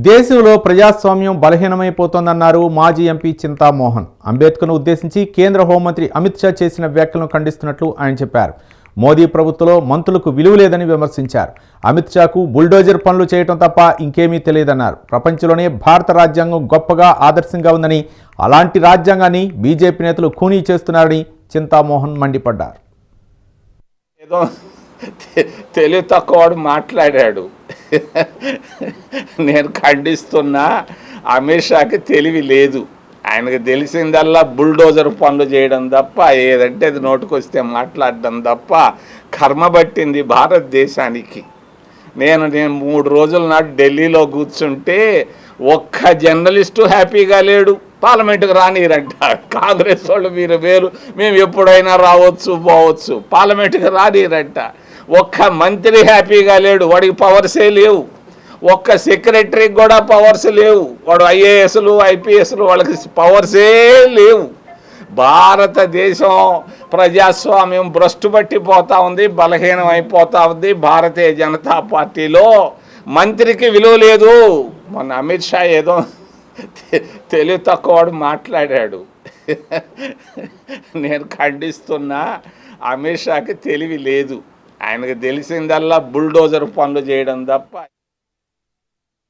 దేశంలో ప్రజాస్వామ్యం బలహీనమైపోతోందన్నారు మాజీ ఎంపీ చింతామోహన్. అంబేద్కర్ను ఉద్దేశించి కేంద్ర హోంమంత్రి అమిత్ షా చేసిన వ్యాఖ్యలను ఖండిస్తున్నట్లు ఆయన చెప్పారు. మోదీ ప్రభుత్వంలో మంత్రులకు విలువ లేదని విమర్శించారు. అమిత్ షాకు బుల్డోజర్ పనులు చేయడం తప్ప ఇంకేమీ తెలియదన్నారు. ప్రపంచంలోనే భారత రాజ్యాంగం గొప్పగా ఆదర్శంగా ఉందని, అలాంటి రాజ్యాంగాన్ని బీజేపీ నేతలు ఖూనీ చేస్తున్నారని చింతామోహన్ మండిపడ్డారు. ఏదో తెలివి తక్కువవాడు మాట్లాడాడు. నేను ఖండిస్తున్నా. అమిత్ షాకి తెలివి లేదు. ఆయనకు తెలిసిందల్లా బుల్డోజర్ పనులు చేయడం తప్ప, ఏదంటే అది నోటుకొస్తే మాట్లాడడం తప్ప కర్మ పట్టింది భారతదేశానికి. నేను 3 రోజుల నాడు ఢిల్లీలో కూర్చుంటే ఒక్క జర్నలిస్టు హ్యాపీగా లేడు. పార్లమెంటుకు రానిరంట. కాంగ్రెస్ వాళ్ళు మీరు వేరు, మేము ఎప్పుడైనా రావచ్చు పోవచ్చు, పార్లమెంటుకు రానిరంట. ఒక్క మంత్రి హ్యాపీగా లేడు, వాడికి పవర్సే లేవు. ఒక్క సెక్రటరీకి కూడా పవర్స్ లేవు. వాడు ఐఏఎస్లు ఐపీఎస్లు వాళ్ళకి పవర్సే లేవు. భారతదేశం ప్రజాస్వామ్యం భ్రష్టు పట్టిపోతూ ఉంది, బలహీనం అయిపోతూ ఉంది. భారతీయ జనతా పార్టీలో మంత్రికి విలువ లేదు. మొన్న అమిత్ షా ఏదో తెలివి తక్కువవాడు మాట్లాడాడు. నేను ఖండిస్తున్నా. అమిత్ షాకి తెలివి లేదు. ఆయనకు తెలిసిందల్లా బుల్డోజర్ పనులు చేయడం తప్ప